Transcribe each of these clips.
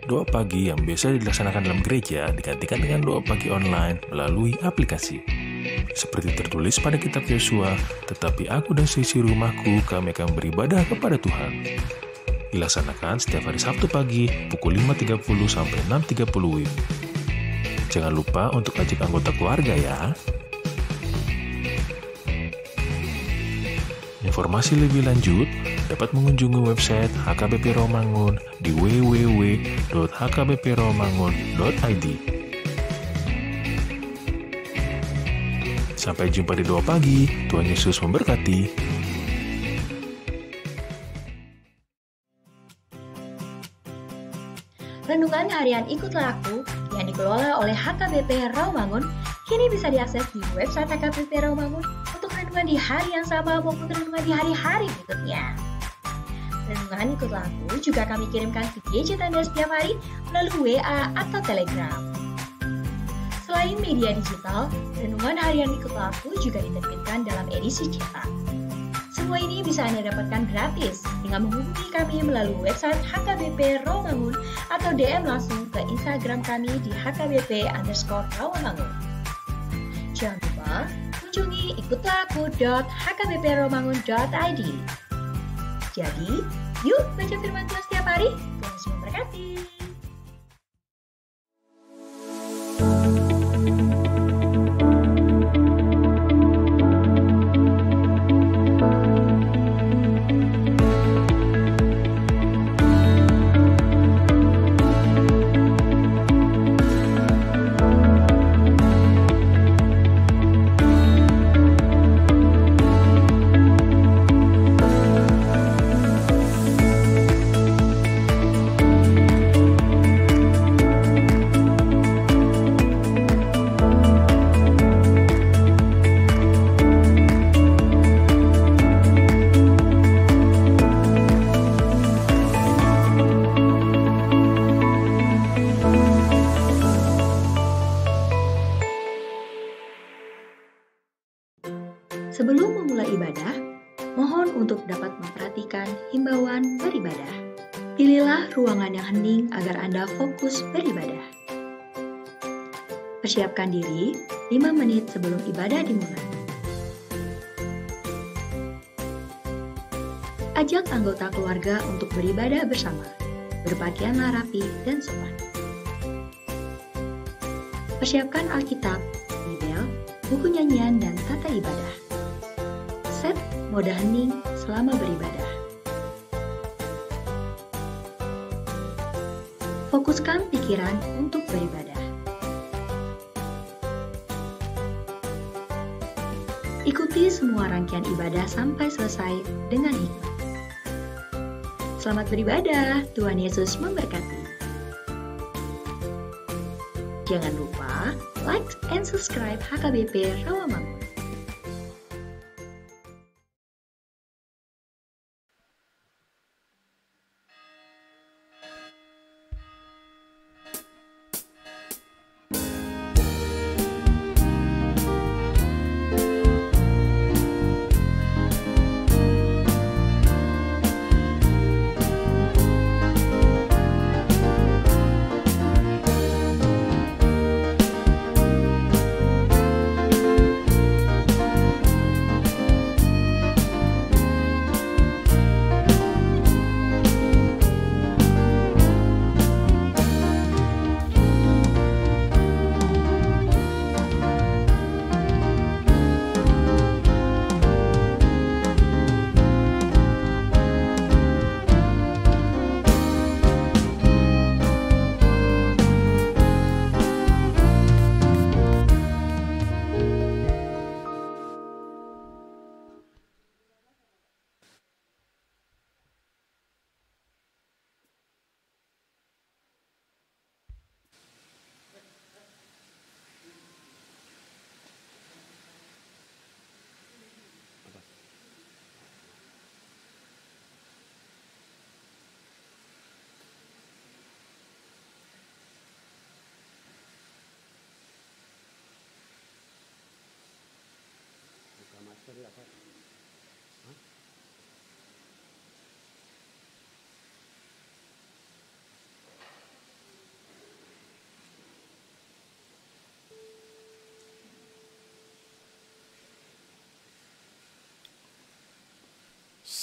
Doa pagi yang biasa dilaksanakan dalam gereja digantikan dengan doa pagi online melalui aplikasi. Seperti tertulis pada kitab Yosua, tetapi aku dan seisi rumahku kami akan beribadah kepada Tuhan. Dilaksanakan setiap hari Sabtu pagi pukul 5.30 sampai 6.30 WIB. Jangan lupa untuk ajak anggota keluarga ya. Informasi lebih lanjut dapat mengunjungi website HKBP Rawamangun di www.hkbprawamangun.id. Sampai jumpa di doa pagi. Tuhan Yesus memberkati. Renungan harian Ikutlah Aku yang dikelola oleh HKBP Rawamangun kini bisa diakses di website HKBP Rawamangun untuk renungan di hari yang sama maupun renungan di hari-hari berikutnya. Renungan Ikutlah Aku juga kami kirimkan ke gadget Anda setiap hari melalui WA atau Telegram. Selain media digital, renungan harian Ikutlah Aku juga diterbitkan dalam edisi cetak. Semua ini bisa Anda dapatkan gratis dengan menghubungi kami melalui website HKBP Rawamangun atau DM langsung ke Instagram kami di HKBP_Rawamangun. Jangan lupa kunjungi ikutlahku.hkbprawamangun.id. Jadi, yuk baca firman Tuhan setiap hari. Tuhan Yesus memberkati. Sebelum memulai ibadah, mohon untuk dapat memperhatikan himbauan beribadah. Pilihlah ruangan yang hening agar Anda fokus beribadah. Persiapkan diri 5 menit sebelum ibadah dimulai. Ajak anggota keluarga untuk beribadah bersama. Berpakaianlah rapi dan sopan. Persiapkan Alkitab, Bibel, buku nyanyian, dan tata ibadah. Set mode hening selama beribadah. Fokuskan pikiran untuk beribadah. Ikuti semua rangkaian ibadah sampai selesai dengan hikmat. Selamat beribadah, Tuhan Yesus memberkati. Jangan lupa like and subscribe HKBP Rawamangun.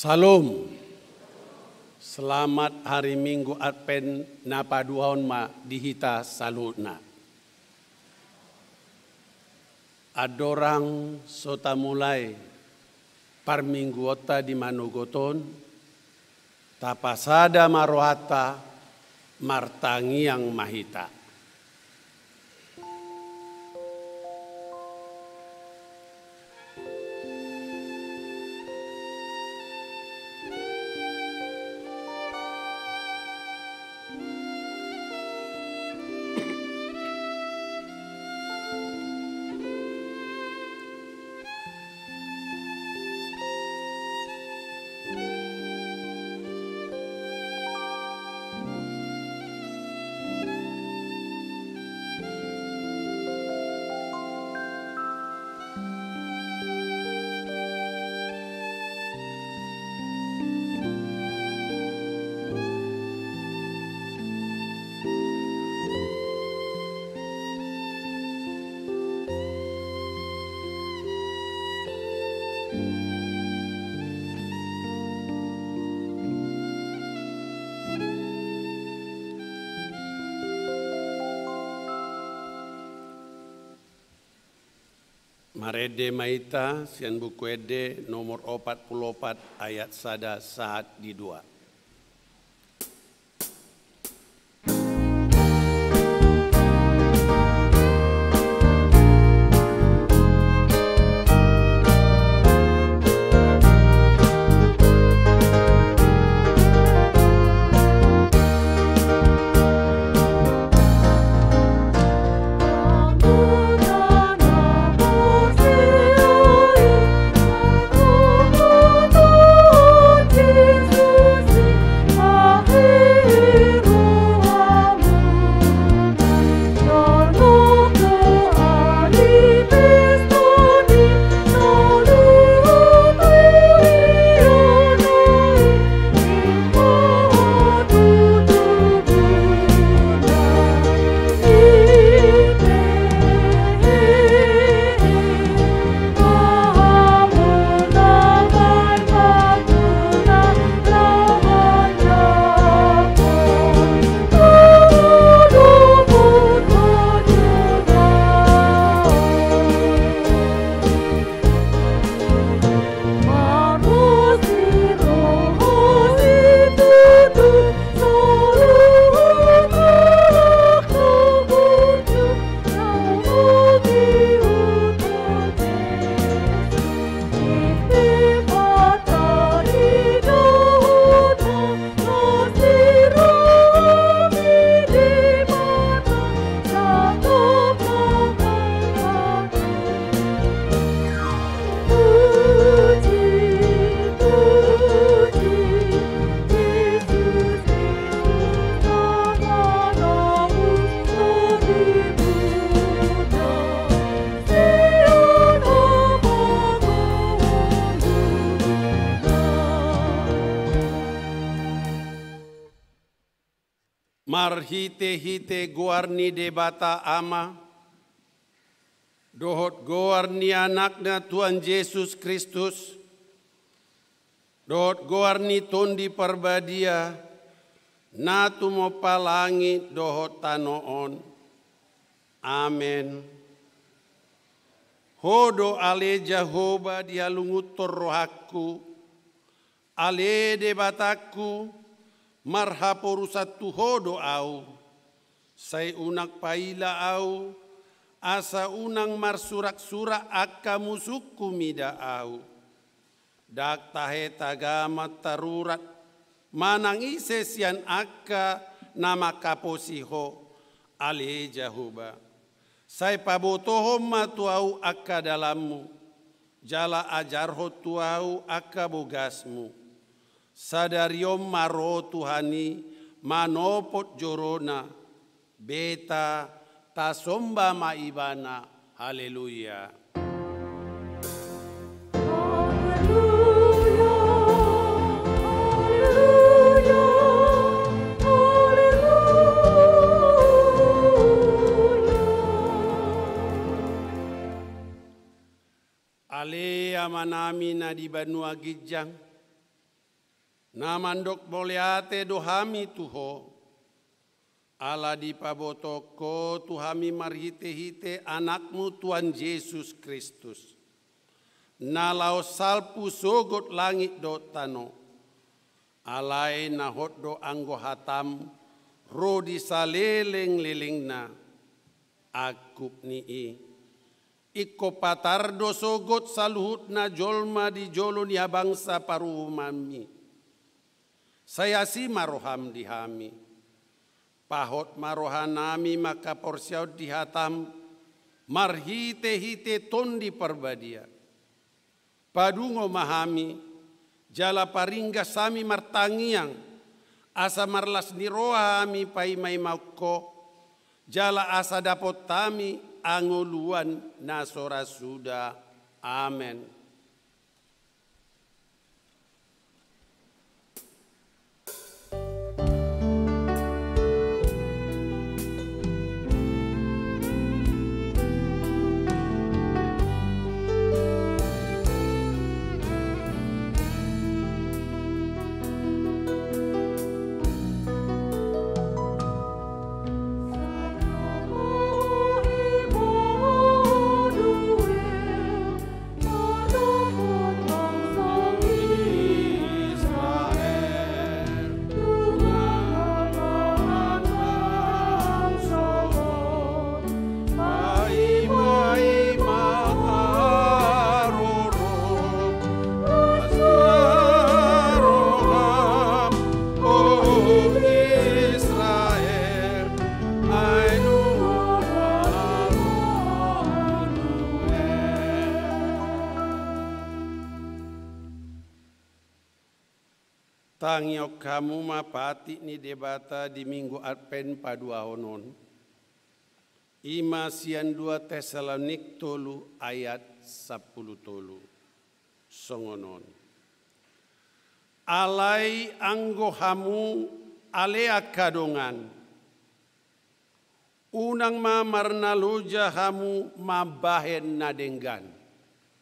Salam. Selamat hari Minggu Advent na paduhon ma dihita salutna. Adorang sota mulai par minggu ota di manugoton tapasada marohata martangi yang mahita. Marede maita sian buku ede nomor 44 ayat sada saat di 2. Marhite-hite goarni debata ama, dohot goarni anaknya Tuhan Yesus Kristus, dohot goarni tondi perbadia, natu mopalangi dohot tanoon. Amen. Hodo ale Jehovah dialungutor rohaku, ale debataku, marhaporu satu hodo au, say unak paila au, asa unang marsurak-surak akka musuku mida au. Dak tahe tagama tarurat, manang ise sian akka nama kaposiho, ale Jehovah. Say pabotohom matuau akka dalammu, jala ajarho tuau akka bogasmu. Sadariom maro Tuhani manopot jorona beta tasomba maibana. Haleluya. Ale amanami na di Banua Gijang, Namandok boleate dohami tuho. Ala di pabotoko tuhami marhite-hite anakmu Tuhan Yesus Kristus. Nalau salpu sogot langit do tano. Alai nahot do anggo hatam. Rodi saleleng-lelengna. Akup nii. Iko patardo sogot saluhut na jolma di jolo ni bangsa paruhumami. Saya si maroham dihami. Pahot marohanami maka porsiaut dihatam. Marhite-hite tondi perbadia. Padungo mahami. Jala paringga sami martangiang. Asa marlas nirohami paimai mauko. Jala asa dapot tami angoluan nasora suda. Amen. Tangiok kamu mapati ni debata di minggu Advent padua honon. Ima sian 2 Tesalonik tolu ayat 10 tolu. Songonon. Alai anggo hamu alea kadongan. Unang mamarna loja hamu mabahen nadenggan.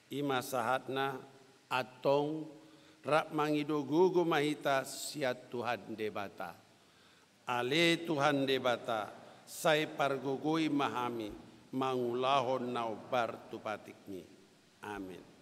Ima sahatna atong rak mangido gugu mahita siat Tuhan debata. Ale Tuhan debata, sai pargogoi mahami, mangulahon naubar tupatikni. Amin.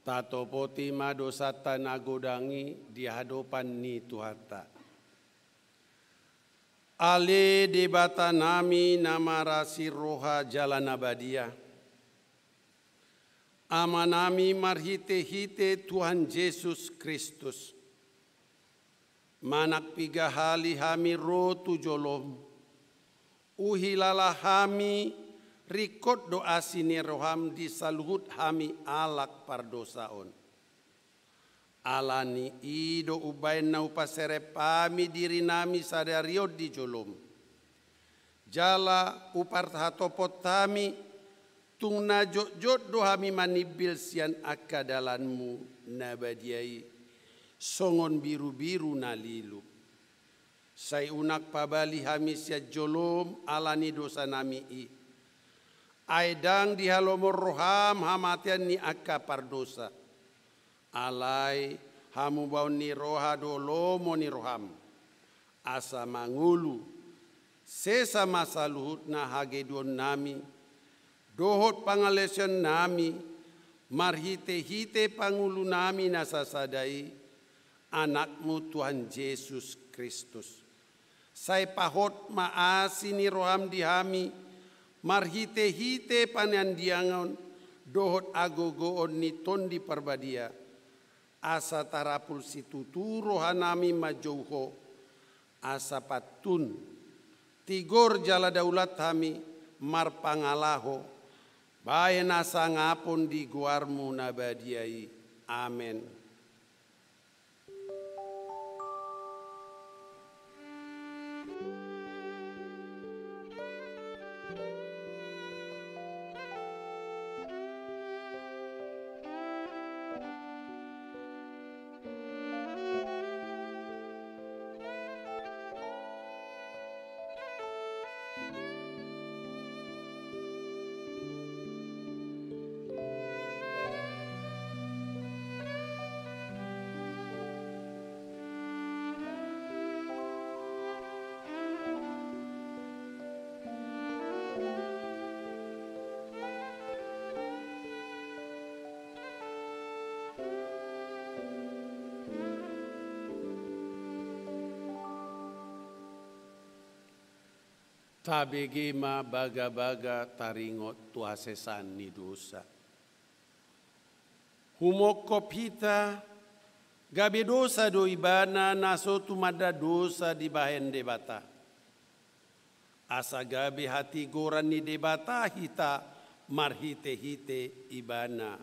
Tato poti madosata nagodangi di hadapan ni Tuhata. Ale debata nami nama rasi roha jalan abadia. Amanami marhite-hite Tuhan Yesus Kristus. Manak piga hali hami rotu jolom. Uhilala hami rikot doa sini roham di saluhut hami alak pardosaon. Alani ido ubain na upasere pami diri nami sadario di jolom. Jala upartatopot tami tung na jot dohami manibil sian akadalanmu nabadiai songon biru-biru nalilu. Sai unak pabali hami sia jolom alani dosa nami i. Aidang di halomor roham hamatian ni akka pardosa. Alai hamu bau ni roha dolomo ni roham. Asa mangulu. Sesa masa luhut na hagedon nami. Dohot pangalesion nami, marhite-hite pangulu nami nasasadai, anakmu Tuhan Yesus Kristus. Sai pahot maasini roham dihami, marhite-hite panandiangon, dohot agogoon ni tondi parbadia, asa tarapul situtu rohanami majouho, asa patun, tigor jala daulat hami, marpangalaho, bae nasa ngapon di guarmu nabadiai. Amen. Tabegema baga-baga taringot tuasesan ni dosa. Humokop hita gabe dosa do ibana naso tumada dosa di bahen debata. Asa gabe hati goran ni debata hita marhite-hite ibana.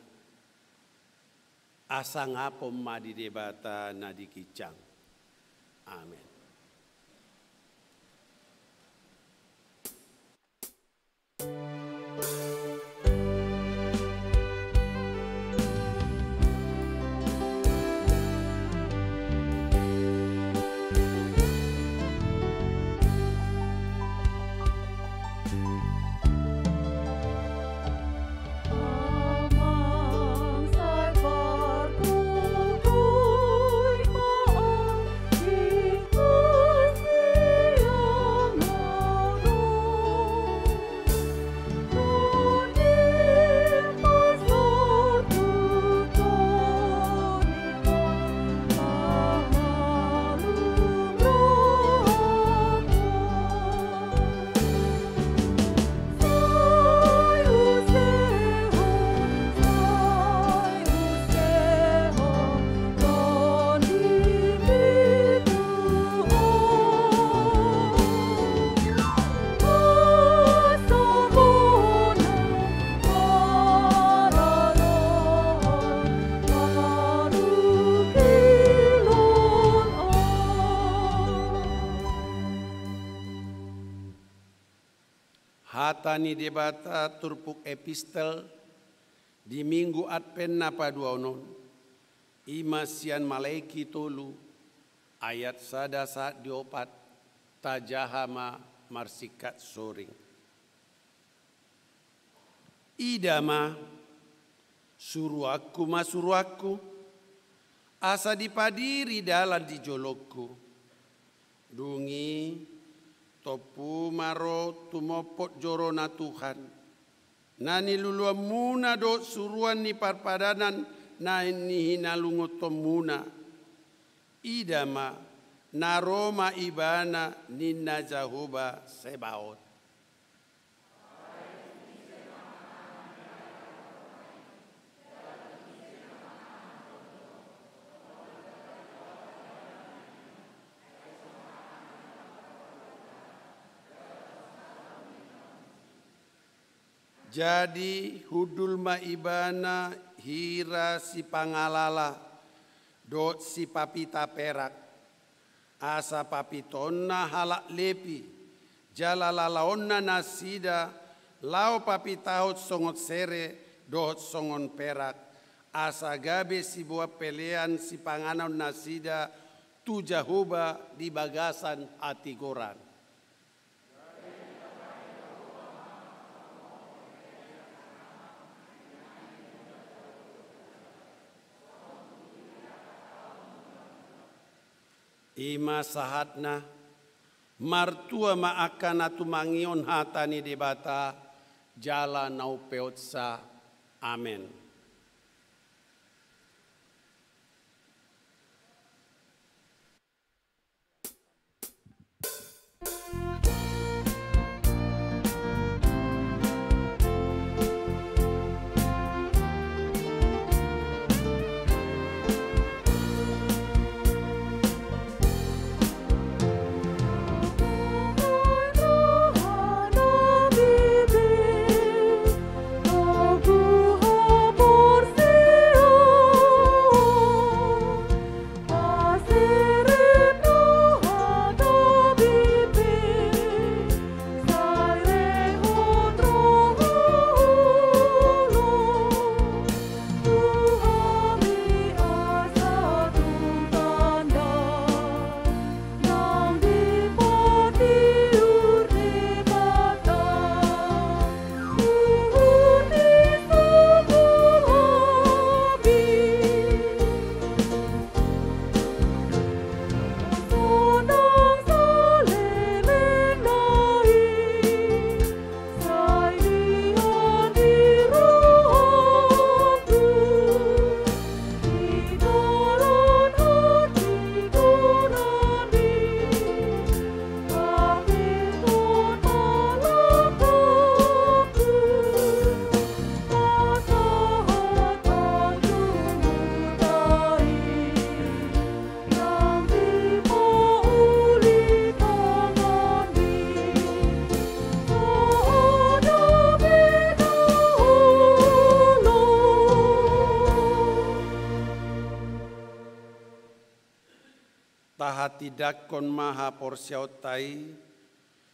Asa ngapom ma di debata na dikicang. Amin. Hatani debata turpuk epistel di minggu Advent napa duaonon imasian malaiki tolu ayat sadasa diopat tajahama marsikat soring. Idama suruh aku asa dipadiri dalan di jolokku dungi topu maro tumopot jorona Tuhan. Nani luluam muna do suruan ni parpadanan na ni hinalungot tomuna. Idama naroma ibana ninna Jahoba Sebaot. Jadi hudul maibana hira si pangalala dot si papita perak asa papitonna halak lepi jalalalaonna nasida Lao papi tahut songot sere dohot songon perak. Asa gabe si buah pelean si panganan nasida tu Jahoba di bagasan hati goran. Ima sahatna martua maakana tumangion hatani debata jala nau peotsa. Amen. Tidak kon maha porsiautai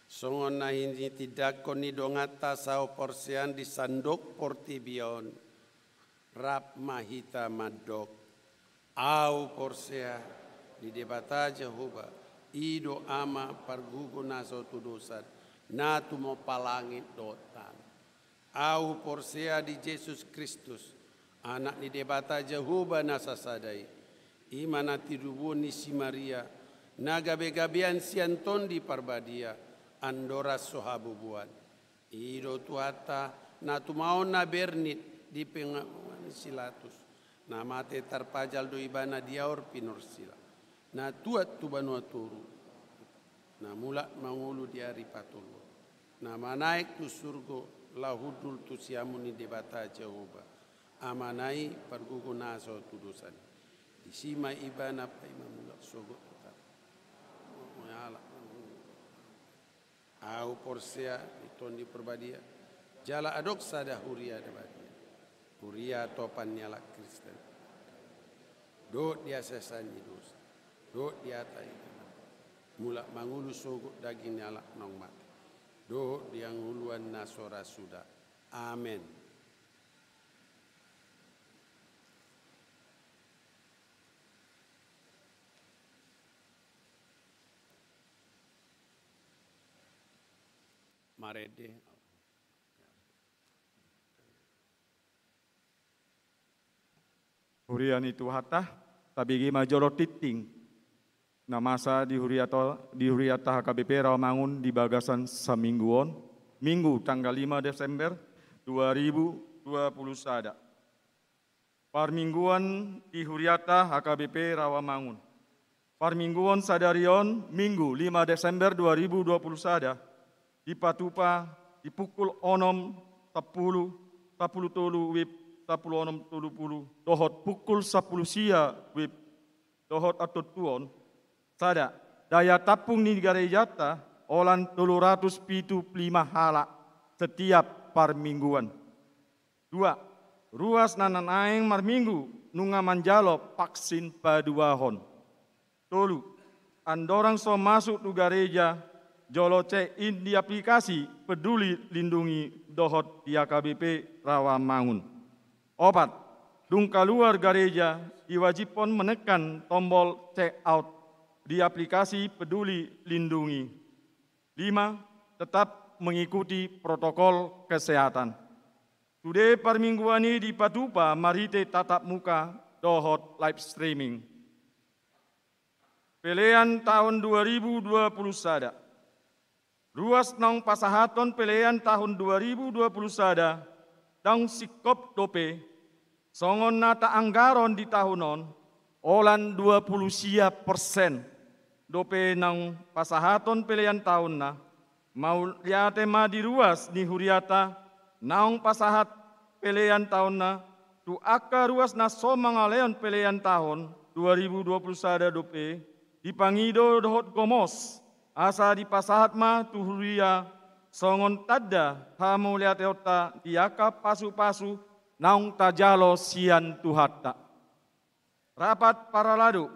songon na ini tidak kon ni dongata sao porsian di sandok portibion rap mahita madok au porsia di debata Jehovah ido ama pargugo naso tudusan natu mo palangit dotan au porsia di Yesus Kristus anak di debata Jehovah nasasadai imana tidubuni si Maria naga begabian sianton di parbadia andora sohabubuan ido tuata na tumaon na bernit di pengawan silatus na mate tarpajal do ibana diaor pinorsila na tuat tu banua turu na mula mangulu diari patulu na manaik tu surgo lahudul tu siamuni debata Jehovah amanai pargugo naso tudusan isima ibana pa imamula sogo au porsia itondi perbadia jala adok sada huria debadia huria topan nyala Kristen do dia sesani dosa do dia tai mula mangulu sogo daging nyala nong mati do dia nguluan nasora sudah amen. Marede. Hurian itu hatah tabigi majolo titing namasa di huriata HKBP Rawamangun di bagasan samingguon Minggu tanggal 5 Desember 2020 sada. Parmingguan di huriata HKBP Rawamangun. Parmingguan sadarion Minggu 5 Desember 2020 sada. Di Patupa di pukul 6.10 tolu wib 10.30 dohot pukul 10 sia wib dohot atau tuon sada daya tapung ni garejata olan 375 hala setiap parmingguan. 2. Ruas nanan aeng marminggu nunga manjalo vaksin paduahon. 3. Andorang so masuk tu gareja jolo check in di aplikasi Peduli Lindungi dohot di AKBP Rawamangun. 4. Dung keluar gereja diwajibkan menekan tombol check out di aplikasi Peduli Lindungi. 5. Tetap mengikuti protokol kesehatan. Today permingguan ini di Patupa marite tatap muka dohot live streaming. Pilihan tahun 2020 sada. Ruas nang pasahaton pilihan tahun 2020 sada. Dang sikop dope. Songon nata anggaron di tahunon. Olan 20% dope nang pasahaton pilihan tahun na. Mau liate ma di ruas ni huriata. Naong pasahat pilihan tahun na. Tu aka ruas na somangaleon pilihan tahun 2020 sada dope. Dipangido dohot gomos. Asa di pasahat ma tuhuria songon tadda hamu lihat ota diaka pasu-pasu naung tajalo sian tuhatta. Rapat para ladu.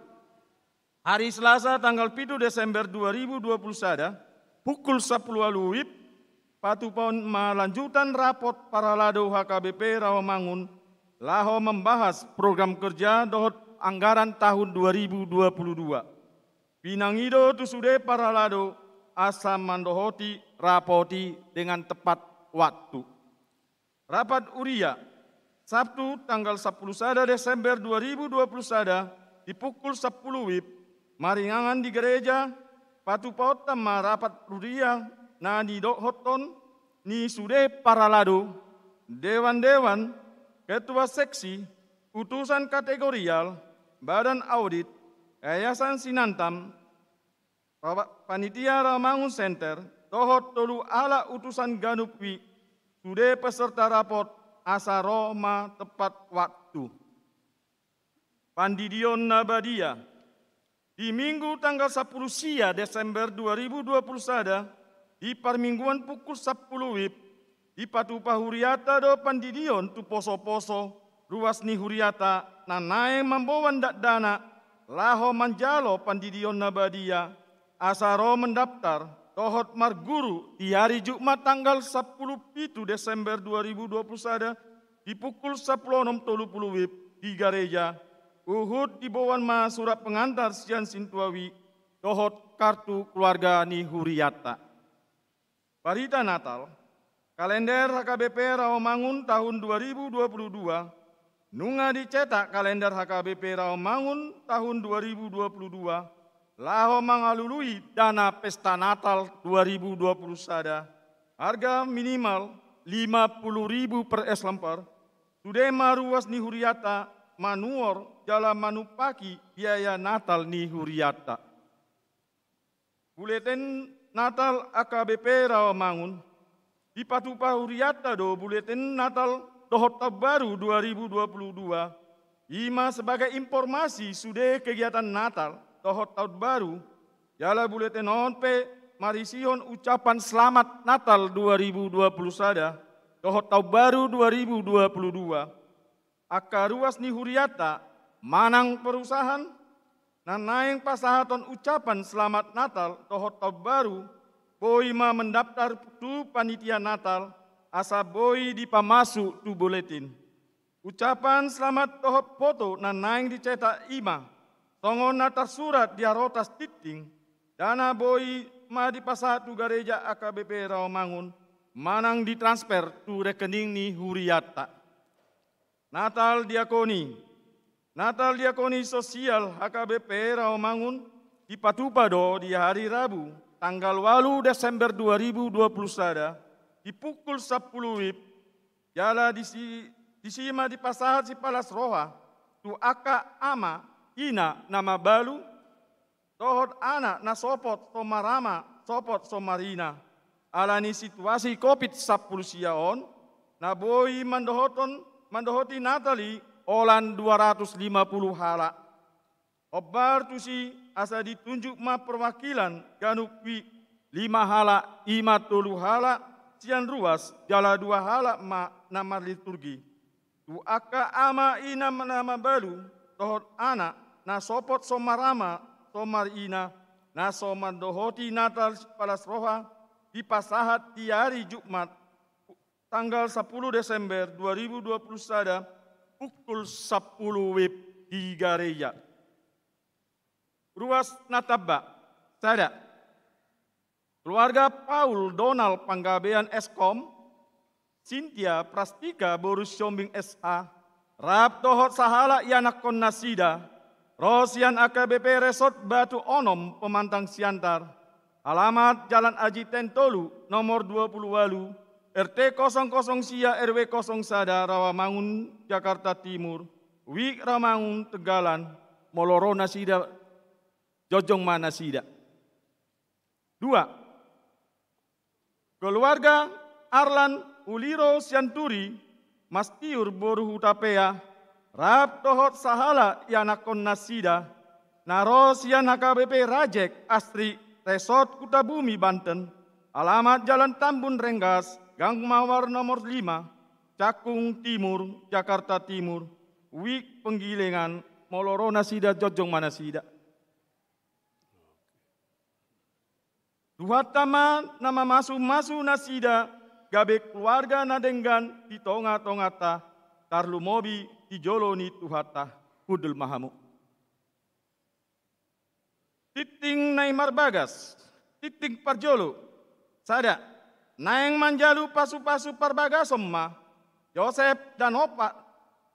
Hari Selasa tanggal 7 Desember 2020 sada pukul 10 WIB Patupon melanjutan rapot para ladu HKBP Rawamangun laho membahas program kerja dohot anggaran tahun 2022. Pinangido tu sude para lado asam mandohoti rapoti dengan tepat waktu. Rapat Uria, Sabtu tanggal 10 sada Desember 2020 sada di pukul 10 WIB, maringangan di gereja, Patupota ma rapat Uria na di dohoton ni sude para lado, dewan-dewan, ketua seksi, utusan kategorial, badan audit, Yayasan Sinantam, Panitia Rawamangun Center, dohot tolu ala utusan Ganupwi, sude peserta rapot asa Roma tepat waktu. Pandidion Nabadia, di minggu tanggal 10 sia Desember 2020 sada, di permingguan pukul 10 WIB, di Patupa Huriata do Pandidion tu poso-poso, ruas ni Huriata, nanae membawan dak dana, laho manjalo Pandidion Nabadia, asaro mendaftar, dohot marguru di hari Jumat tanggal 10 Desember 2020 sada, di pukul 10.30 WIB di gereja, Uhud di bawah ma surat pengantar sian sintuawi, dohot kartu keluarga ni Huriata. Berita Natal, kalender HKBP Rawamangun tahun 2022, nunga dicetak kalender HKBP Rawamangun tahun 2022, laho mengalului dana pesta Natal 2020 sada, harga minimal 50.000 per es lemper, sude maruas ni Huriata, manuor jala manupaki biaya Natal ni Huriata. Buletin Natal AKBP Rawamangun, di Patupa Huriata do buletin Natal dohot baru 2022, ima sebagai informasi sudah kegiatan Natal dohot tahun baru, jala buletin onpe marisihon ucapan selamat Natal 2020 sada, dohot tahun baru 2022. Aka ruas ni Huriata, manang perusahaan, nanaing pasahaton ucapan selamat Natal dohot tahun baru, boima mendaftar tu panitia Natal, asa boi di pamasu tu buletin. Ucapan selamat tohop foto na naing dicetak ima. Songon nata surat di arotas titing. Dana boi ma di pasat tu gereja AKBP Rawamangun. Manang ditransfer tu rekening ni Huriata. Natal Diakoni. Natal Diakoni Sosial AKBP Rawamangun di Patupado di hari Rabu tanggal 8 Desember 2020 sada. Di pukul 10 WIB, jala disima di pasahat si Palas Roha, tu aka ama, ina nama balu, tohot anak na sopot somarama, sopot somarina. Alani situasi COVID-10 siaon, na boi mandohoti Natali, olan 250 hala. Obar tu si asa ditunjuk ma perwakilan Ganupwi 5 hala, 50 hala, sian ruas jala 2 hala ma nama liturgi. Tu aka ama ina nama balu tohot anak na sopot somarama somar ina naso mandohoti Natal Palasroha di Pasahat di hari Jumat tanggal 10 Desember 2021 pukul 10 WIB di gereja. Ruas Nataba, sada. Keluarga Paul Donald Panggabean Eskom, Cynthia Prastika Borus Siombing SH, Rab Tohot Sahala Yanakon Nasida, Rosian AKBP Resort Batu Onom Pemantang Siantar, alamat Jalan Aji Tentolu nomor 20 RT 00 Sia RW 0 Sada Rawamangun Jakarta Timur, Wik Ramangun Tegalan, Moloro Nasida, Jojong Manasida. 2. Keluarga Arlan Uliro Sianturi, Mastiur Boru Hutapea, Rab Tohot Sahala Yanakon Nasida, Naros Yan HKBP Rajek Astri Resort Kutabumi Banten, alamat Jalan Tambun Renggas, Gang Mawar nomor 5, Cakung Timur, Jakarta Timur, Wik Penggilingan, Moloro Nasida, Jojong Manasida. Tuhatama nama masu Nasida, gabe keluarga nadenggan di tonga-tongata, tarlu mobi di joloni tuhata, kudul mahamu. Titing Naimar Bagas, titing Parjolo, sada, naeng manjalu pasu-pasu Parbagasomma, Yosep dan Opa,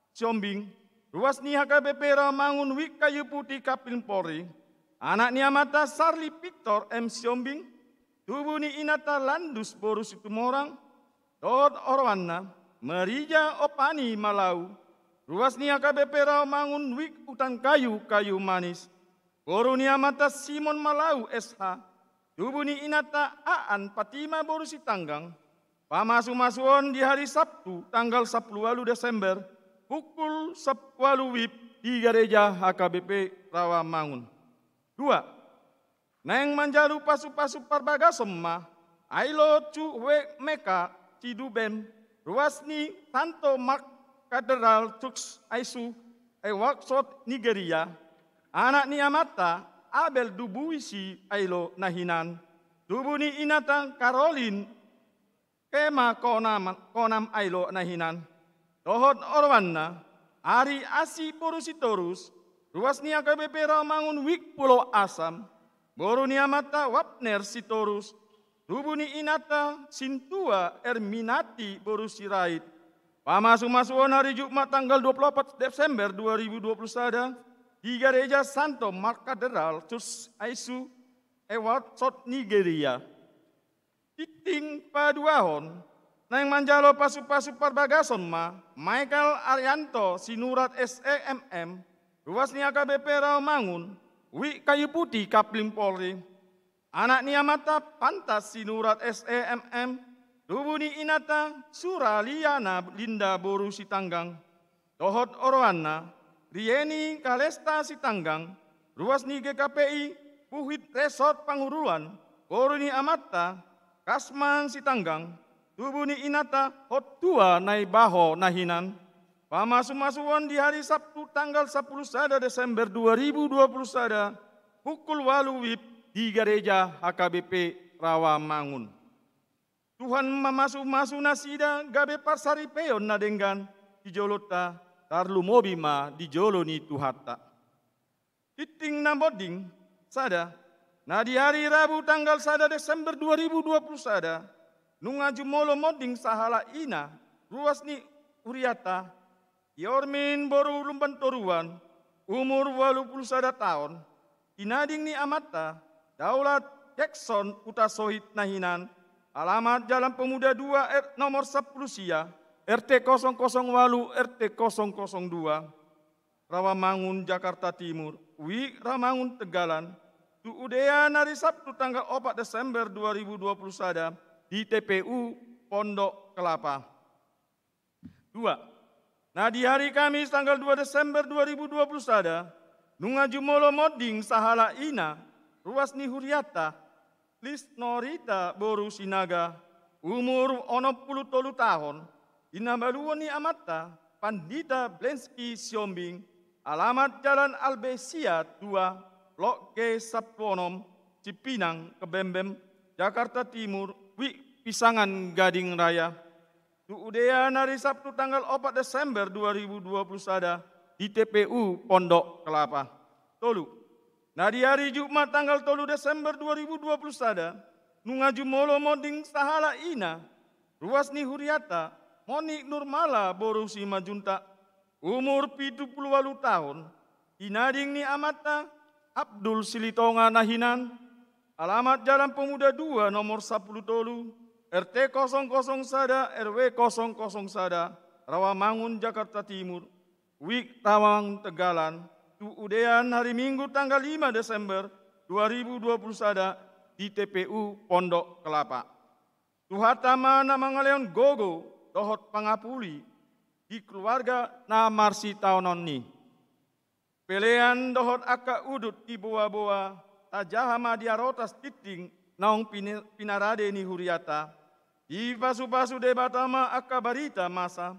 Siombing, ruas ni HKBP Ramangun Wik Kayu Putih Kapil Polri, anak niamata Sarli Victor M. Siombing, tubuh ni Inata Landus Borus Itumorang, Dod Orwana, Merija Opani Malau, ruas ni HKBP Ramangun Wik Utan Kayu Manis, Boru ni Amata Simon Malau SH, tubuh ni Inata Aan Patima Borus Tanggang, pamasu-masuon di hari Sabtu tanggal 10 Desember, pukul 10 WIB di gereja HKBP Rawamangun. 2. Neng manjalu pasu-pasu Parbagasomma, Ailo cu meka Cidubem, ruasni Tanto Mark Katedral Church Aisu, Workshop Nigeria, anak ni Amata Abel Dubuisi Ailo Nahinan, tubuh ni Inata Caroline Kema Konam Ailo Nahinan, Tohot Orwana, Ari Asi Borusitorus, ruasni AKBP Ramangun Wik Pulau Asam, Boru ni Amata Wapner Sitorus, tubuh ni Inata Sintua Erminati Borusirait, pamasu-masuon hari Jumat tanggal 24 Desember 2021 di gereja Santo Mark Katedral Church Aisu, Workshop Nigeria. Titing paduahon, nang manjalo pasu-pasu Parbagasomma, Michael Arianto Sinurat SEMM, ruas ni AKBP Rawamangun, Wik Kayu Putih Kapling Polri, anak ni Amata Pantas Sinurat SEMM, tubuh ni Inata Suraliana Linda Boru Sitanggang, Tohot Orwana, Rieni Kalesta Sitanggang, ruas ni GKPI Puhit Resort Panguruan, Boru ni Amata Kasman Sitanggang, tubuh ni Inata Hotua Naibaho Nahinan, pamasu-masuon di hari Sabtu tanggal 10 Desember 2021 pukul 8 WIB di gereja HKBP Rawamangun. Tuhan mamasu-masu Nasida gabe parsari peon nadenggan di jolota tarlu mobima di joloni tuhata. Titing namboding sada, nah di hari Rabu tanggal 1 Desember 2021 nungaju molo moding sahala ina ruas ni Uriata Yormin Boru Lumban Toruan, umur 81 tahun, inading ni Amata, Daulat Jackson Utasohit Nahinan, alamat Jalan Pemuda 2 nomor 10 Sia, RT 008 RT 002, Rawamangun Jakarta Timur, Wik Ramangun Tegalan, Tuudea hari Sabtu tanggal 4 Desember 2021 di TPU Pondok Kelapa. 2. Nah di hari Kamis tanggal 2 Desember 2021, nungaju molo moding sahala ina, ruas ni Huriata, Lisnorita Boru Sinaga, umur 63 tahun, inabaluan ni Amata, Pandita Blenski Siombing, alamat Jalan Albesia 2, Blok G Sapwonom, Cipinang, Kebembem, Jakarta Timur, Pisangan Gading Raya. Udean hari Sabtu tanggal 4 Desember 2021 di TPU Pondok Kelapa. Tolu. Nah di hari Jumat tanggal 3 Desember 2021, nungaju molo moding sahala ina, Ruasni Huriata, Moni Nurmala Borusi Majunta, umur 78 tahun, inading ni amata, Abdul Silitonga Nahinan, alamat Jalan Pemuda 2 nomor 10 Tolu, RT 00 Sada, RW 00 Sada, Rawamangun Jakarta Timur, Wik Tawang Tegalan, Udean hari Minggu tanggal 5 Desember 2021 di TPU Pondok Kelapa. Tuhatama nama ngaleon gogo, dohot pangapuli, di keluarga na marsi taonon ni. Pelean dohot aka udut di boa-boa, tajahama diarotas titing, naong pinarade ni Huriata, di pasu-pasu debatama aka barita masa,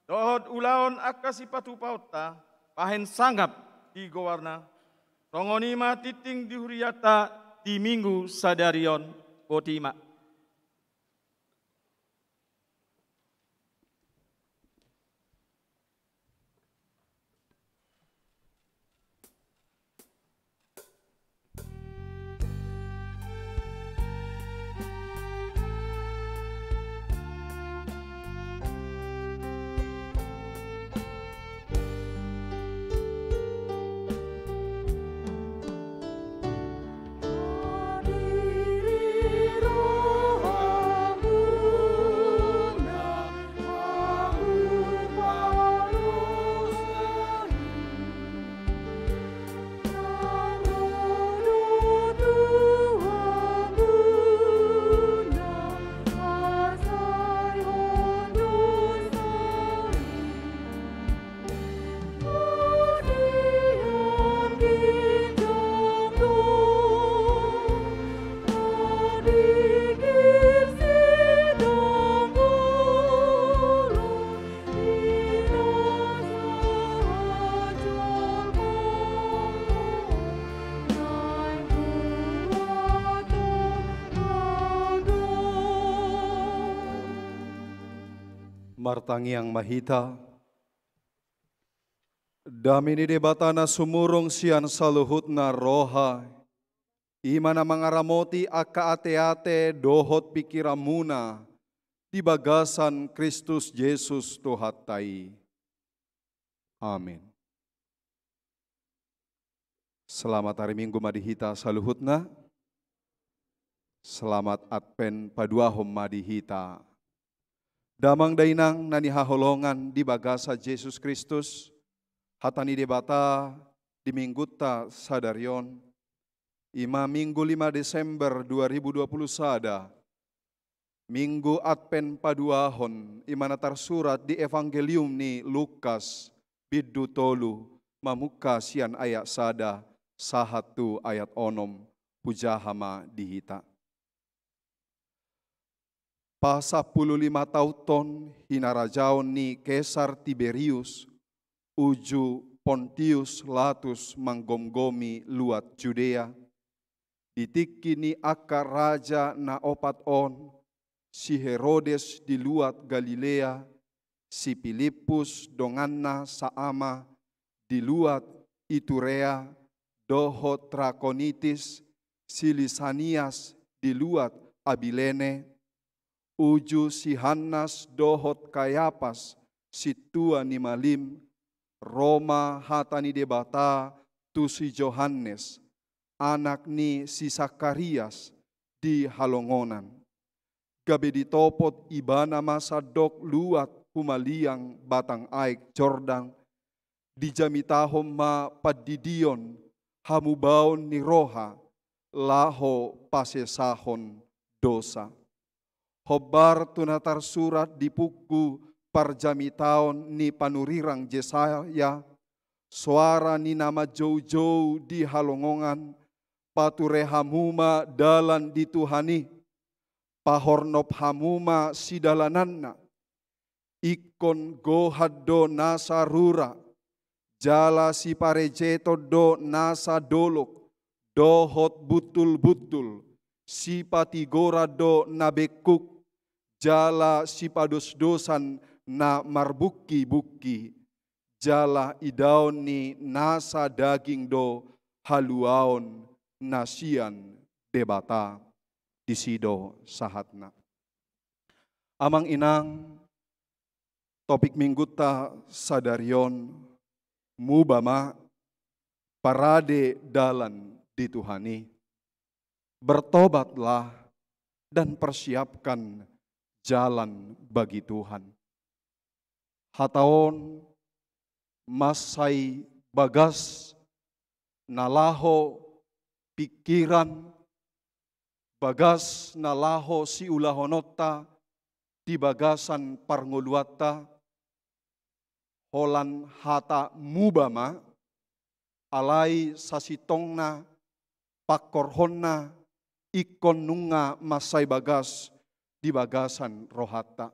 dohot ulaon aka sipatu pauta, pahen sanggap di gowarna, rongonima titing di Huriata di Minggu Sadarion Botima. Martangiang mahita, damini debatana sumurong sian saluhutna roha, imana mangaramoti aka ate-ate dohot pikiramuna, di bagasan Kristus Yesus Tuhatai. Amin. Selamat hari Minggu madihita saluhutna, selamat Advent paduahom madihita. Damang dainang nani haholongan di bagasa Yesus Kristus, hatani debata di mingguta sadarion, ima Minggu 5 Desember 2020 sada, Minggu Advent paduahon, imana tersurat di Evangelium ni Lukas, biddu tolu, mamuka sian ayat sada, sahatu ayat onom, pujahama dihita. Pasa 15 tahun hinarajaon ni Kaisar Tiberius, uju Pontius Latus manggomgomi luat Judea, ditiki ni akar raja na opat on, si Herodes di luat Galilea, si Filipus donganna saama di luat Iturea, dohot Trakonitis, si Lisanias di luat Abilene, uju si Hannas dohot Kayapas, si tua ni Malim, Roma hatani debata tu si Johannes, anak ni si Sakarias di halongonan. Gabe ditopot ibana masa dok luat humaliang batang aik Jordan, di jamitahom ma padidion, hamubaon ni roha, laho pasesahon dosa. Hobar tunatar surat di puku parjamitaon ni panurirang Jesaya, suara ni nama jauh-jauh di halongongan, pature hamuma dalan di Tuhani, pahornop hamuma sidalananna, ikon gohado nasa rura, jala si parejeto do nasa dolok, dohot butul-butul, sipati gorado nabekuk, jala sipados dosan na marbuki-buki, jala idaon ni nasa daging do haluaon nasian debata disido sahatna. Amang inang topik minggu ta sadarion mubama parade dalan dituhani. Bertobatlah dan persiapkan jalan bagi Tuhan. Hataon masai bagas nalaho pikiran, bagas nalaho si ulahonota di bagasan parngoluata, holan hata mubama, alai sasitongna, pakorhonna, ikon nunga masai bagas di bagasan rohata.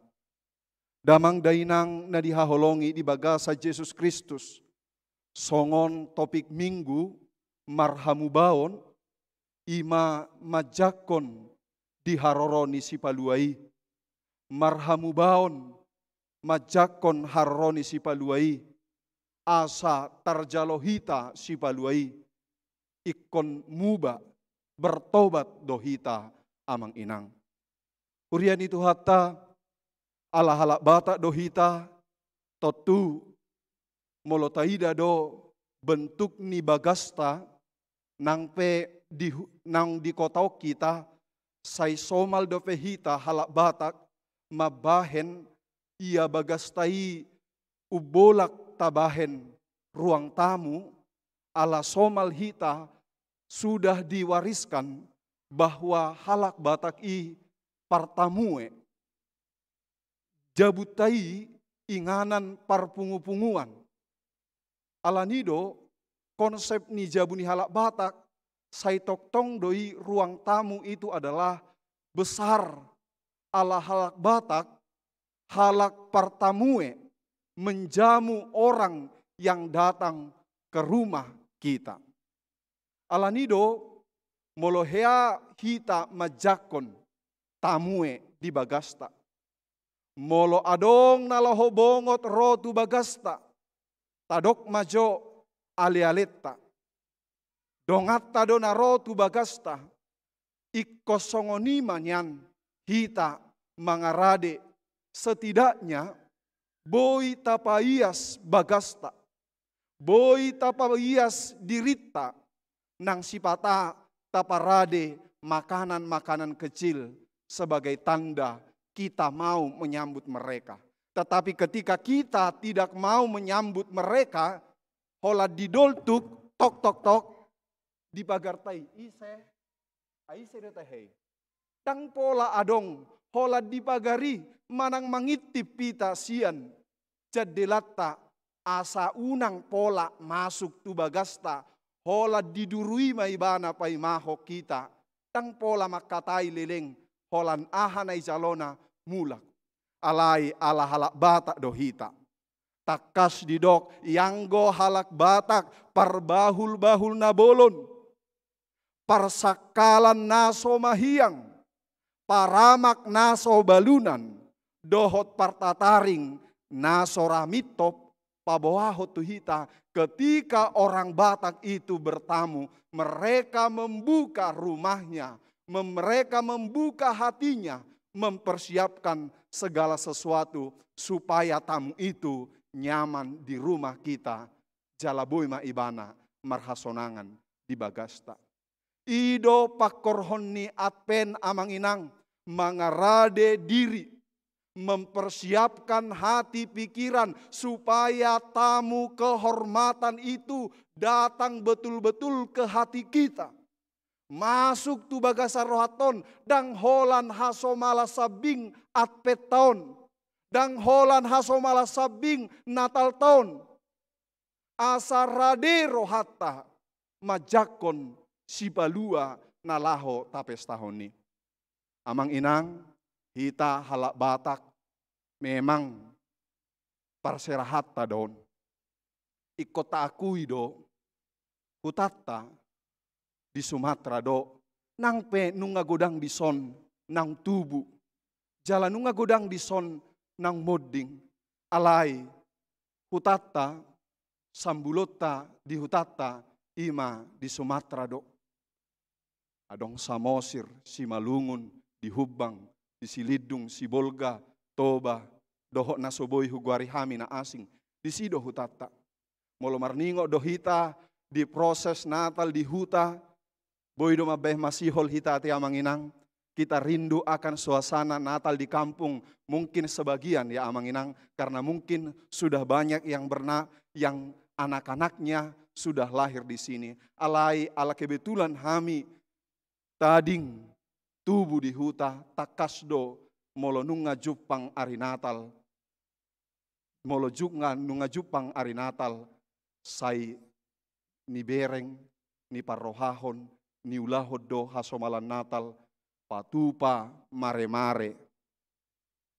Damang dainang na dihaholongi di bagasa Yesus Kristus. Songon topik minggu marhamubaon ima majakon diharoroni si paluai. Marhamubaon majakon haroroni si paluai. Asa tarjalohita si paluai. Ikon muba bertobat dohita amang inang. Urian itu hatta ala-ala bata dohita totu molotaida do bentuk ni bagasta nang di kotau kita sai somal do fehita halak batak mabahen ia bagastai ubolak tabahen ruang tamu ala somal hita sudah diwariskan bahwa halak batak i partamue jabutai inganan parpungu-punguan. Alanido konsep ni jabuni halak batak sai toktong doi ruang tamu itu adalah besar. Ala halak batak halak partamue menjamu orang yang datang ke rumah kita. Alanido molohea hita majakon tamue di bagasta. Molo adong naloho bongot rotu bagasta, tadok majo ale-aleta. Dongat tado na rotu bagasta, ikkosongonima nyan hita mangarade setidaknya boy tapaias bagasta, boy tapaias dirita nang sipata taparade makanan-makanan kecil sebagai tanda kita mau menyambut mereka. Tetapi ketika kita tidak mau menyambut mereka, hola didoltuk, tok tok tok, di pagartai, ise detahei. Tang pola adong, hola di pagari, manang mangitip pita sian, jadilata, asa unang pola masuk tu bagasta, hola didurui maibana pai maho kita, tang pola makatai leleng, holan ahanai jalona mulak. Alai ala halak batak dohita. Takas didok yanggo halak batak parbahul-bahul nabolon. Parsakalan naso mahiang. Paramak naso balunan. Dohot partataring naso ramitop. Pabawahot tuhita. Ketika orang Batak itu bertamu, mereka membuka rumahnya. Mereka membuka hatinya, mempersiapkan segala sesuatu supaya tamu itu nyaman di rumah kita. Jalaboy maibana marhasonangan di bagasta. Ido pakorhonni atpen amang inang mangarade diri, mempersiapkan hati pikiran supaya tamu kehormatan itu datang betul-betul ke hati kita. Masuk tu bagasa rohaton dang holan hasomala sabing atpet tahun. Dang holan hasomala sabing natal tahun. Asarade rohata majakon sipalua nalaho tapes tahun ni. Amang inang hita halak Batak memang parserahat tadon. Ikota akui do hutatta di Sumatera do. Nang pe nunga godang di son nang tubu. Jalan nunga godang di son nang moding. Alai hutata sambulota di hutata ima di Sumatera do. Adong Samosir, Simalungun, di Hubang, di Silidung, Sibolga, Toba, dohok na soboi huguari hami na asing. Di sido hutata. Molo marningo dohita di proses Natal di huta. Boy do mabeh masihol hita ati amang inang. Kita rindu akan suasana Natal di kampung. Mungkin sebagian ya amang inang. Karena mungkin sudah banyak yang anak-anaknya sudah lahir di sini. Alai ala kebetulan hami tading tubuh di huta takasdo molo nunga jupang ari Natal. Molo nunga jupang ari Natal sai ni bereng ni parrohahon ni ulahod do hasomalan Natal patupa mare-mare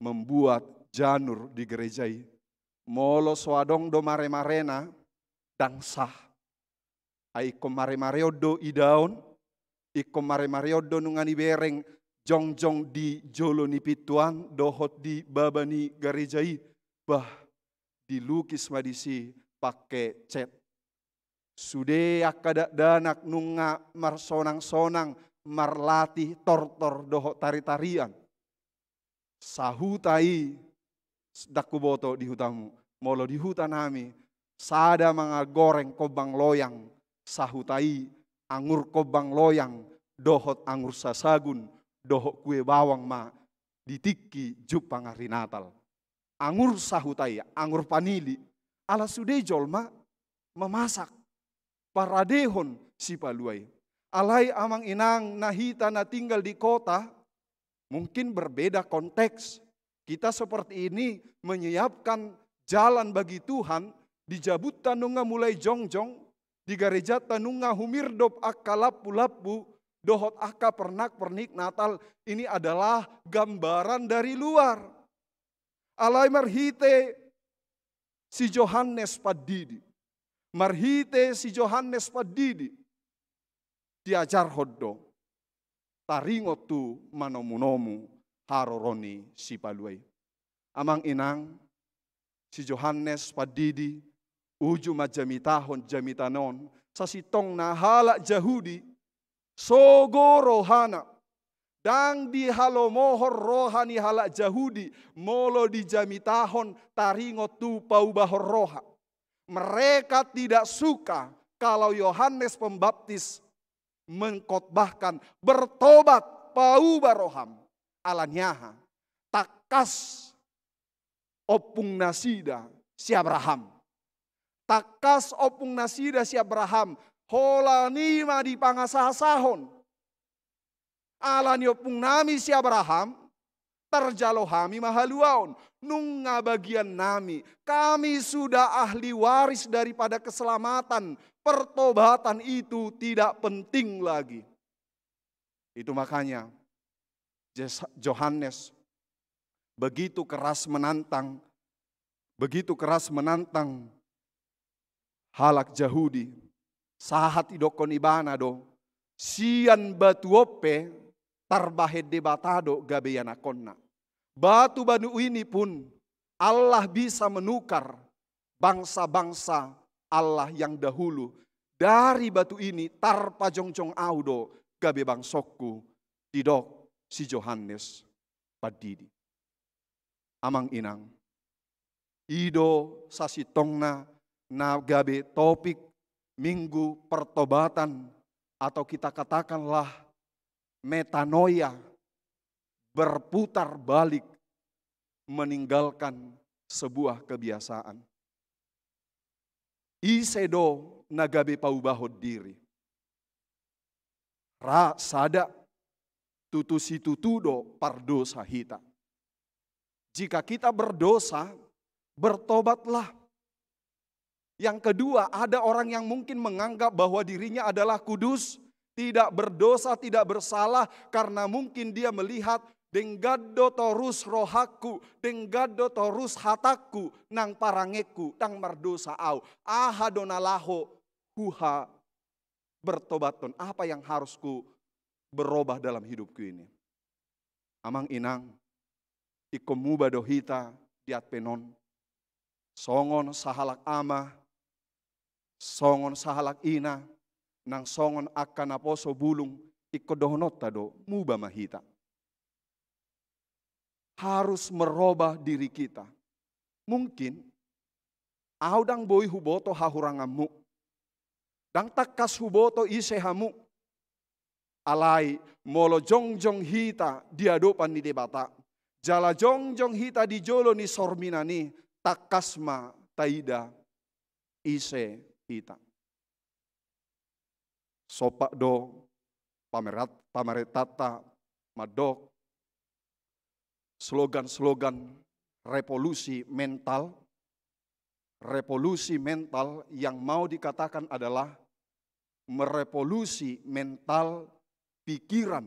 membuat janur di gerejai. Molo soadong do mare-marena dang sah. Ai komare-mareo do idaon iko mare-mareo nungani bereng jong-jong di jolo ni pituan dohot di babani garejai bah dilukis madisi pakai cat. Sude akada danak nunga marsonang-sonang marlatih tortor dohot tari-tarian. Sahutai dakuboto di hutamu. Molo di hutan nami sada mga goreng kobang loyang sahutai angur kobang loyang, dohot angur sasagun, dohot kue bawang ma, ditiki jupang hari Natal. Angur sahutai, angur panili, ala sudejol ma, memasak, paradehon si paluai. Alai amang inang nahita na tinggal di kota, mungkin berbeda konteks. Kita seperti ini menyiapkan jalan bagi Tuhan, dijabutan nunga mulai jongjong, di gereja tanunga humirdop akka lapu-lapu dohot akka pernak-pernik Natal ini adalah gambaran dari luar. Alai marhite si Johannes Padidi. Marhite si Johannes Padidi. Diajar hoddo. Taringot tu manomunomu haroroni si paluai. Amang inang si Johannes Padidi uju majamitahon jamitanon sasitong na halak Jahudi sogo rohana dang di halomohor rohani halak Jahudi molo di jamitahon taringot tu paubahor roha. Mereka tidak suka kalau Yohanes Pembaptis mengkhotbahkan bertobat paubah roham alanyaha takas opung nasida si Abraham. Takas opung nasida si Abraham. Hola nima di pangasahasahon. Alani opung nami si Abraham. Terjalo hami mahaluaon. Nunga bagian nami. Kami sudah ahli waris daripada keselamatan. Pertobatan itu tidak penting lagi. Itu makanya Johannes begitu keras menantang. Begitu keras menantang halak Jahudi, sahat idokon ibana do, sian batu ope tarbahed debatado gabeyana konna. Batu banu ini pun Allah bisa menukar bangsa-bangsa Allah yang dahulu. Dari batu ini tarpa jongjong audo gabe bangsokku tidok si Johannes Padidi. Amang inang, ido sasitongna na gabe topik minggu pertobatan atau kita katakanlah metanoia berputar balik meninggalkan sebuah kebiasaan. Isedo na gabe paubahod diri. Ra sada tutusi tutudo pardosa hita. Jika kita berdosa, bertobatlah. Yang kedua, ada orang yang mungkin menganggap bahwa dirinya adalah kudus, tidak berdosa, tidak bersalah, karena mungkin dia melihat denggado torus rohaku, denggado torus hataku, nang parangeku, nang mardosa au, ahadonalaho huha bertobaton, apa yang harus ku berubah dalam hidupku ini. Amang inang, ikomuba dohita diat penon, songon sahalak ama, songon sahalak ina, nang songon akan aposo bulung, ikodohnot tado muba mahita. Harus merubah diri kita. Mungkin audang boi huboto hahurangamu. Dang takas huboto ise hamu. Alai molo jongjong hita diadopan ni debata. Jala jongjong hita di jolo ni sorminani. Takasma taida ise hita. Sopak do pameretata madok. Slogan-slogan revolusi mental yang mau dikatakan adalah merevolusi mental, pikiran,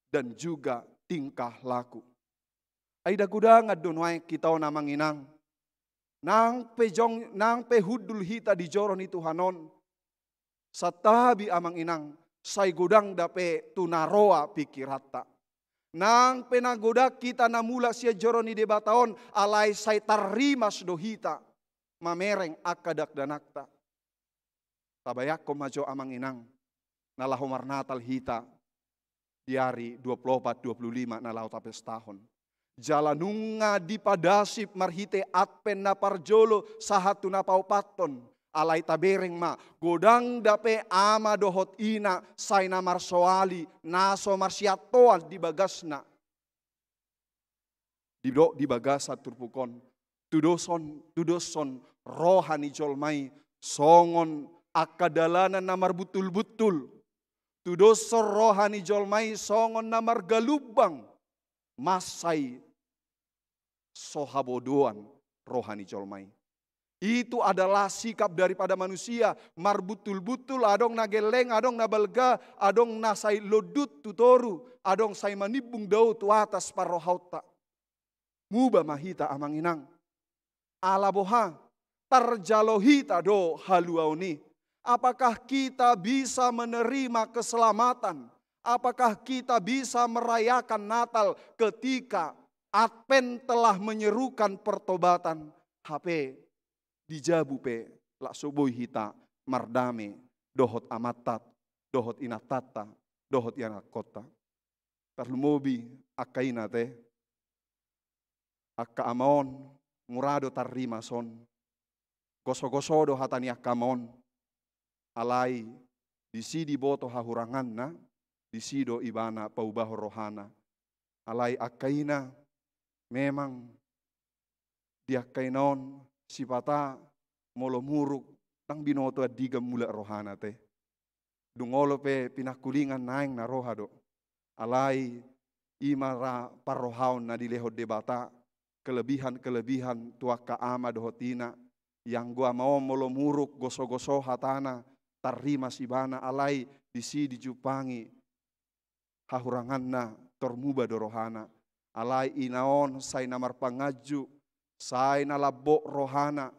dan juga tingkah laku. Aida gudang adonwai kita namang inang, nang pe hudul hita di joron itu hanon, satabi amang inang, say gudang dape tunaroa pikirata. Nang penagoda kita namula siya joroni debataon alay say tarimas dohita mamereng akadak danakta. Tabayak ko majo amang inang nalahomar natal hita diari 24-25 nalau tapes tahun. Jalanunga di padasip marhite atpen na parjolo sahatu na paupaton. Alay tabereng ma, godang dape ama dohot ina, say na marsoali, naso marsiatoan di bagasna. Di bagasa turpukon, tudoson rohani jolmai, songon akadalanan namar butul-butul. Tudoson rohani jolmai, songon namar galubang, masay sohabodoan rohani jolmai. Itu adalah sikap daripada manusia. Marbutul-butul, adong nageleng, adong nabalga, adong nasay lodut tutoru, adong say manibung daw tu atas parohauta. Muba mahita amang inang. Alaboha, tarjalohita do haluauni. Apakah kita bisa menerima keselamatan? Apakah kita bisa merayakan Natal ketika Advent telah menyerukan pertobatan? HP dijabu pe lak subuh hita mardame dohot amatat dohot inatata dohot yanakota tarlumobi akaina te akka amon murado tarima son goso-goso do hatani akamon alai disidi boto hahurangan na disido ibana paubaho rohana alai akaina memang diakainon sipata molo muruk nang binoto adiga mula rohana te. Dungolo pe pinakulingan naing na rohado. Alai imara parrohaun na dilehod debata kelebihan-kelebihan tuaka ama dohotina yang gua mau molo muruk goso-goso hatana tarima sibana alai disi dijupangi hahurangan na tormuba dorohana alai inaon say namar pangaju say na labo rohana,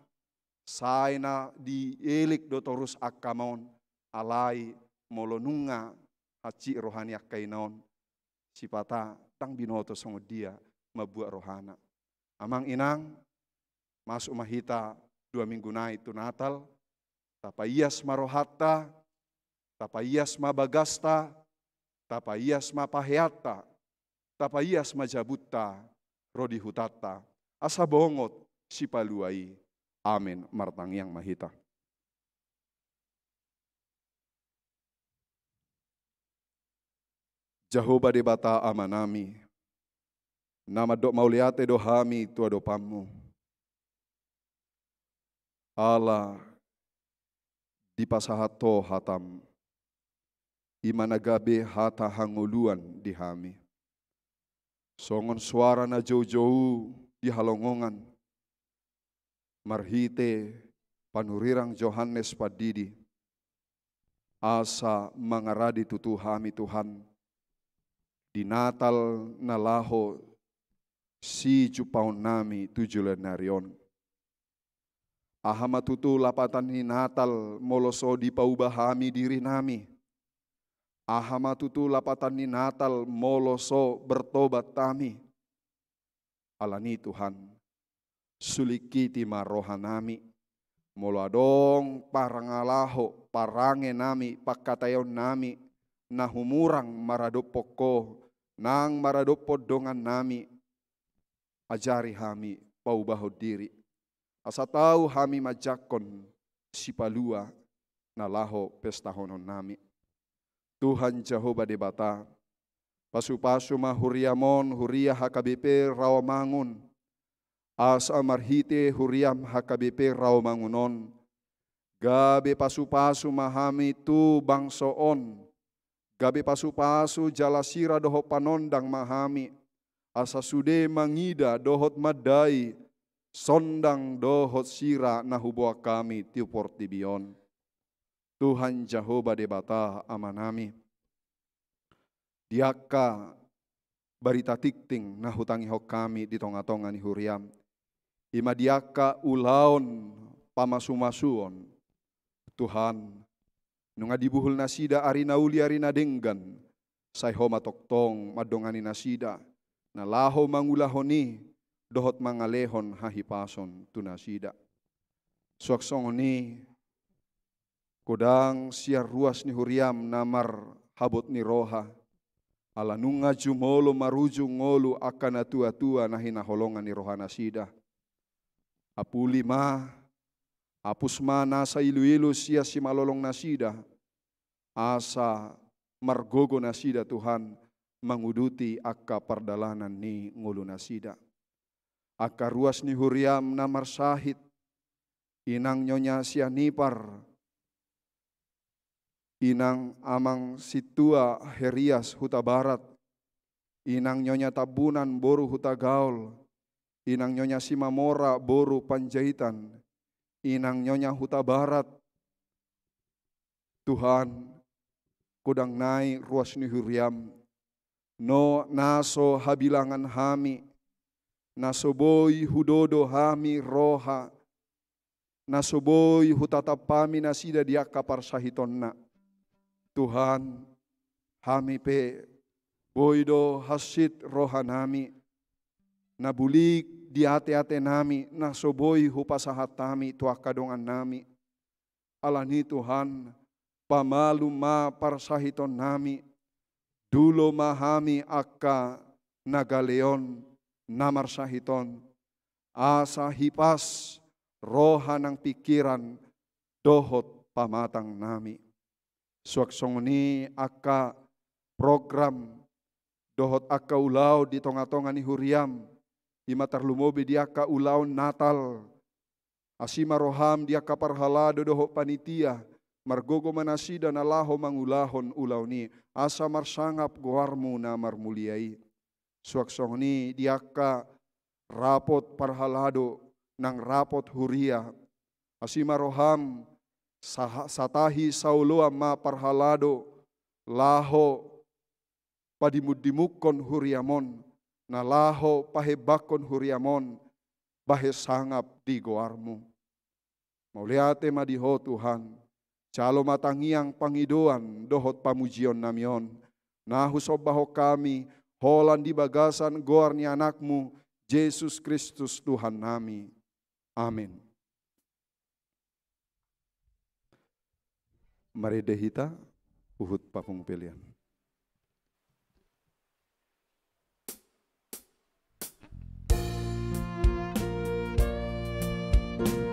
say na dielik dotorus akamon, alai molonunga haci rohani akainon, sipata tang binoto songo dia mabuat rohana. Amang inang, masuk mahita 2 minggu na itu Natal, tapayas marohata, tapayas mabagasta, tapayas mapahyata, tapayas majabutta, rodi hutata. Asa bongot si paluai. Amin. Martang yang mahita. Jehovah debata amanami. Nama dok mauliate dohami tua dopamu. Allah di pasahato hatam. Imanagabe hata hanguluan di hami. Songon suara na jauh-jauh di halongongan, marhite panurirang Johannes Padidi, asa mangaradi tutuhami Tuhan, di Natal nalaho si jupaon nami 7 lenarion. Ahama tutu lapatan ni Natal moloso di paubahami diri nami. Ahama tutu lapatan ni Natal moloso bertobat tami. Alani Tuhan, sulikiti maroha nami. Molo adong parangalaho parange nami pakatayon nami nahumurang maradopoko nang maradopo dongan nami. Ajari hami paubaho diri. Asa tahu hami majakon si palua na laho pesta honon nami. Tuhan Jehovah debata, pasu-pasu mahuriamon huria HKBP Rawamangun, asa marhite huriam HKBP Rawamangunon, gabe pasu-pasu mahami tu bangsoon, gabe pasu-pasu jalasira doho panondang mahami, asa sude mangida dohot madai, sondang dohot sira nahuboa kami tiupor tibion. Tuhan Jehovah debata amanami. Diaka barita tikting nahutangi hok kami di tonga-tonga ni huriam. Ima diaka ulaon pamasumasuon. Tuhan, nunga dibuhul nasida arina uli arina denggan. Say homa toktong madongani nasida. Na laho mangulahoni dohot mangalehon hahipason tunasida. Suaksongoni kodang siar ruas ni huriam namar habot ni roha. Ala nunga jumolo maruju ngolu akan atua-tua nahina holongan ni roha nasida. Apuli ma, apus ma nasa ilu-ilu sia si malolong nasida. Asa margogo nasida Tuhan menguduti akka perdalanan ni ngulu nasida. Akka ruas ni huriam namar sahid. Inang nyonya sia nipar. Inang amang situa herias huta barat. Inang nyonya tabunan boru huta gaul. Inang nyonya simamora boru panjaitan. Inang nyonya huta barat. Tuhan, kudang nai ruas ni huriam. No naso habilangan hami. Naso boy hudodo hami roha. Naso boy hutatapami nasida diaka parsahitonna. Tuhan, hami pe boydo hasit roha nami, nabulik di ate-ate nami, nasoboy hupasahat nami, tuakadongan nami. Alani Tuhan, pamalu ma parsahiton nami, dulo mahami akka nagaleon namar sahiton, asa hipas roha ng pikiran dohot pamatang nami. Suaksongoni akka program dohot akka ulaw di tonga-tonga ni huriam. Ima tarlumobi di akka ulaw Natal. Asima roham di akka parhalado dohot panitia. Margogo manasida na laho mangulahon ulaw ni. Asa marsangap guarmu na marmuliai. Suaksongoni di akka rapot parhalado ng rapot huria. Asima roham satahi sauloa ma parhalado laho padimudimukon huriamon na laho pahebakon huriamon bahe sangap di goarmu. Mauliate madiho Tuhan, calo matangiang pangidoan dohot pamujion namion, nahusobaho kami holan di bagasan goar ni anakmu Yesus Kristus Tuhan nami. Amin. Mari dehita uhut papung pilihan. Ooh.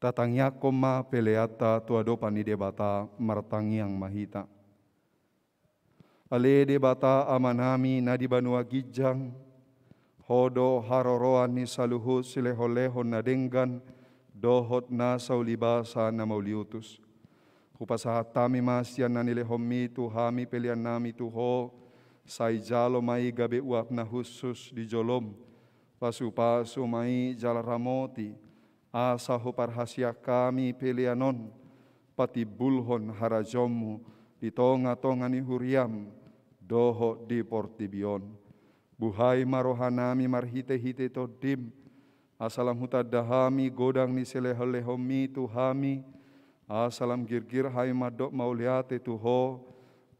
Tatangya koma peleata tuadopa ni debata martangiang mahita. Ale debata amanami na di banua gijang, hodo haroroan ni saluhut sileholehon na denggan, dohot na saulibasa na mauliutus. Kupasahatami masyan na nilehomi tuhami pelian nami tuho, say jalo mai gabe uap na husus di jolom, pasu-pasu mai jalaramoti, asa huparhasya kami pelianon, pati bulhon harajomu, di tonga-tonga ni huriam, doho di portibion. Buhay marohanami marhite-hite todim, asalam hutadahami godang ni seleholehomi tuhami, asalam girgir hai madok mauliate tuho,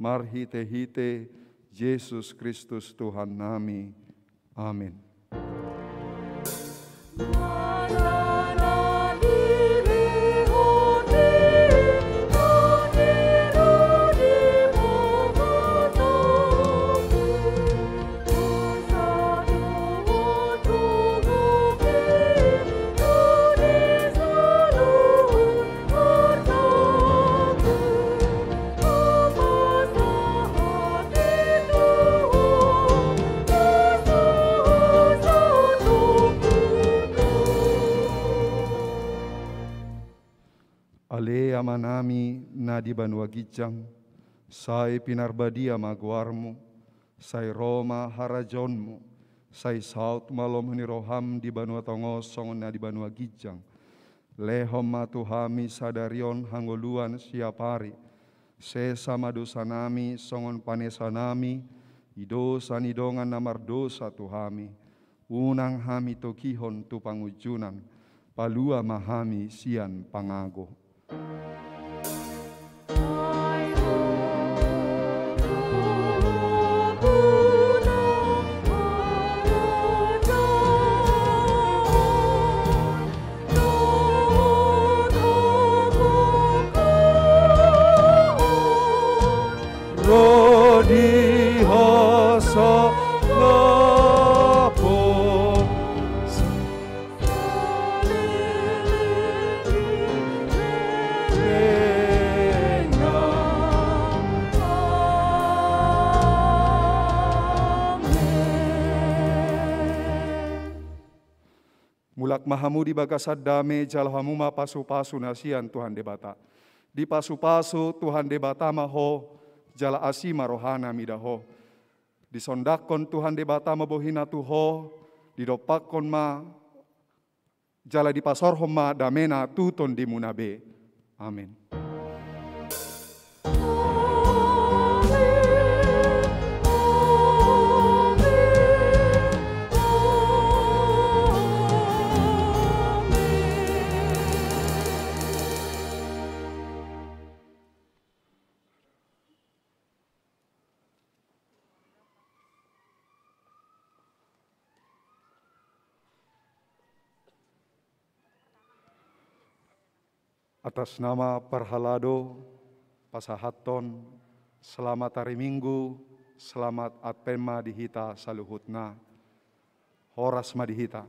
marhite-hite Yesus Kristus Tuhan nami. Amin. Ale amanami na di banua gijang, say pinarbadia maguarmu, say Roma harajonmu, say saut malom ni roham di banua tongosong na di banua gijang, lehom matuhami sadarion hanggoluan siapari, sesama dosanami songon panesanami, idosa nidongan namar dosa tuhami, unang hami tokihon tu pangujunan, palua mahami sian pangago. Rodi hoso lapo mulak mahamu di bagasad dame jalhamuma pasu-pasu nasian Tuhan debata. Di pasu-pasu Tuhan debata maho jala asima rohana midaho. Disondakon Tuhan debata mabohina tuho, didopakon ma jala di pasorhom ma damena tuton di munabe. Amin. Atas nama Parhalado, Pasahaton, selamat hari Minggu, selamat Atpema dihita saluhutna, horas madihita.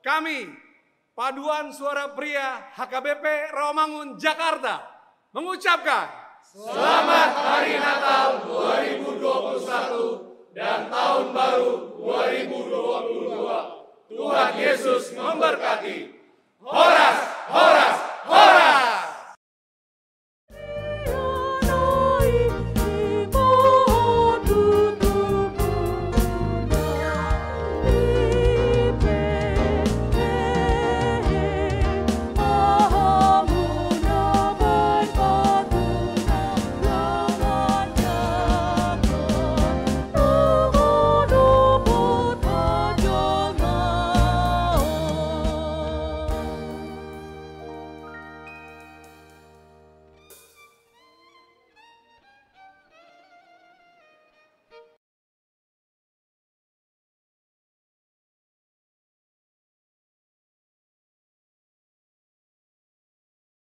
Kami Paduan Suara Pria HKBP Rawamangun, Jakarta mengucapkan Selamat Hari Natal 2021 dan Tahun Baru 2022. Tuhan Yesus memberkati.